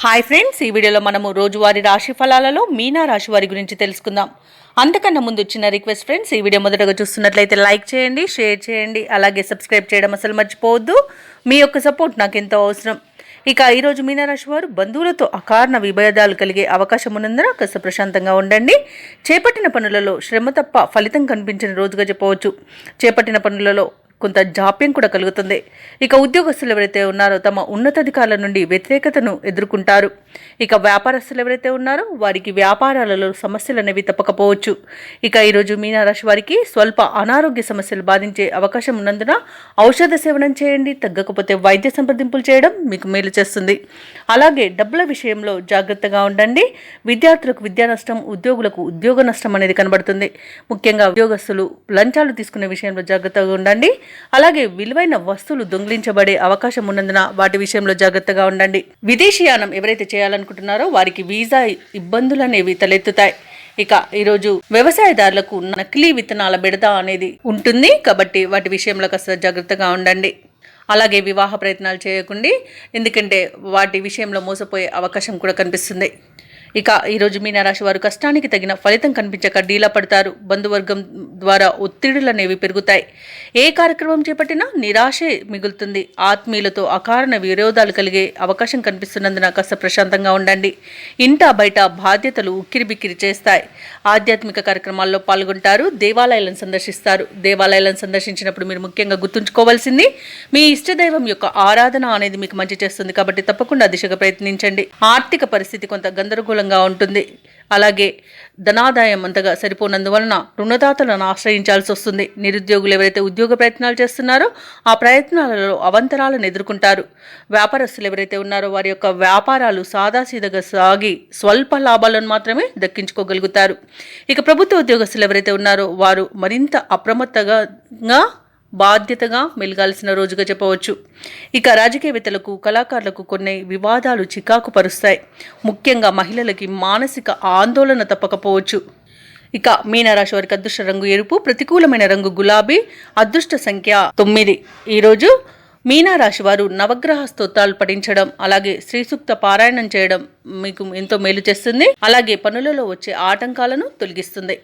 Hi friends, ఈ వీడియోలో మనము రోజువారీ రాశి ఫలాలలో మీనా రాశి వారి గురించి తెలుసుకుందాం. అంతకన్నా ముందు చిన్న రిక్వెస్ట్ ఫ్రెండ్స్, ఈ వీడియో మొదటగా చూస్తున్నట్లయితే లైక్ చేయండి, షేర్ చేయండి, అలాగే సబ్స్క్రైబ్ చేయడం అసలు మర్చిపోవద్దు. మీ యొక్క సపోర్ట్ నాకు ఎంతో అవసరం. ఇక ఈరోజు మీనరాశి వారు బంధువులతో అకారణ విభేదాలు కలిగే అవకాశం ఉన్నందున కాస్త ప్రశాంతంగా ఉండండి. చేపట్టిన పనులలో శ్రమ తప్ప ఫలితం కనిపించిన రోజుగా చెప్పవచ్చు. చేపట్టిన పనులలో కొంత జాప్యం కూడా కలుగుతుంది. ఇక ఉద్యోగస్తులు ఎవరైతే ఉన్నారో తమ ఉన్నతాధికారుల నుండి వ్యతిరేకతను ఎదుర్కొంటారు. ఇక వ్యాపారస్తులు ఎవరైతే ఉన్నారో వారికి వ్యాపారాలలో సమస్యలు అనేవి తప్పకపోవచ్చు. ఇక ఈరోజు మీనరాశి వారికి స్వల్ప అనారోగ్య సమస్యలు బాధించే అవకాశం ఉన్నందున ఔషధ సేవనం చేయండి. తగ్గకపోతే వైద్య సంప్రదింపులు చేయడం మీకు మేలు చేస్తుంది. అలాగే డబ్బుల విషయంలో జాగ్రత్తగా ఉండండి. విద్యార్థులకు విద్యా నష్టం, ఉద్యోగులకు ఉద్యోగ నష్టం అనేది కనబడుతుంది. ముఖ్యంగా ఉద్యోగస్తులు లంచాలు తీసుకునే విషయంలో జాగ్రత్తగా ఉండండి. అలాగే విలువైన వస్తువులు దొంగిలించబడే అవకాశం ఉన్నందున వాటి విషయంలో జాగ్రత్తగా ఉండండి. విదేశీయానం ఎవరైతే చేయాలనుకుంటున్నారో వారికి వీసా ఇబ్బందులు అనేవి తలెత్తుతాయి. ఇక ఈరోజు వ్యవసాయదారులకు నకిలీ విత్తనాల బెడద అనేది ఉంటుంది కాబట్టి వాటి విషయంలో కాస్త జాగ్రత్తగా ఉండండి. అలాగే వివాహ ప్రయత్నాలు చేయకండి, ఎందుకంటే వాటి విషయంలో మోసపోయే అవకాశం కూడా కనిపిస్తుంది. ఇక ఈరోజు మీనరాశి వారు కష్టానికి తగిన ఫలితం కనిపించక డీలా పడతారు. బంధువర్గం ద్వారా ఒత్తిడులు అనేవి పెరుగుతాయి. ఏ కార్యక్రమం చేపట్టినా నిరాశే మిగులుతుంది. ఆత్మీయులతో అకారణ విరోధాలు కలిగే అవకాశం కనిపిస్తున్నందున కాస్త ప్రశాంతంగా ఉండండి. ఇంటా బయట బాధ్యతలు ఉక్కిరిబిక్కిరి చేస్తాయి. ఆధ్యాత్మిక కార్యక్రమాల్లో పాల్గొంటారు. దేవాలయాలను సందర్శిస్తారు. దేవాలయాలను సందర్శించినప్పుడు మీరు ముఖ్యంగా గుర్తుంచుకోవాల్సింది మీ ఇష్టదైవం యొక్క ఆరాధన అనేది మీకు మంచి చేస్తుంది కాబట్టి తప్పకుండా దిశగా ప్రయత్నించండి. ఆర్థిక పరిస్థితి కొంత గందరగోళంగా ఉంటుంది. అలాగే ధనాదాయం అంతగా సరిపోనందువలన రుణదాతలను ఆశ్రయించాల్సి వస్తుంది. నిరుద్యోగులు ఎవరైతే ఉద్యోగ ప్రయత్నాలు చేస్తున్నారో ఆ ప్రయత్నాలలో అవంతరాలను ఎదుర్కొంటారు. వ్యాపారస్తులు ఎవరైతే ఉన్నారో వారి యొక్క వ్యాపారాలు సాదాసీదగా సాగి స్వల్ప లాభాలను మాత్రమే దక్కించుకోగలుగుతారు. ఇక ప్రభుత్వ ఉద్యోగస్తులు ఎవరైతే ఉన్నారో వారు మరింత అప్రమత్తంగా బాధ్యతగా మెలగాల్సిన రోజుగా చెప్పవచ్చు. ఇక రాజకీయవేత్తలకు, కళాకారులకు కొన్ని వివాదాలు చికాకు పరుస్తాయి. ముఖ్యంగా మహిళలకి మానసిక ఆందోళన తప్పకపోవచ్చు. ఇక మీనరాశి వారికి అదృష్ట రంగు ఎరుపు, ప్రతికూలమైన రంగు గులాబీ, అదృష్ట సంఖ్య 9. ఈరోజు మీనరాశి వారు నవగ్రహ స్తోత్రాలు పఠించడం, అలాగే శ్రీ సూక్త పారాయణం చేయడం మీకు ఎంతో మేలు చేస్తుంది. అలాగే పనులలో వచ్చే ఆటంకాలను తొలగిస్తుంది.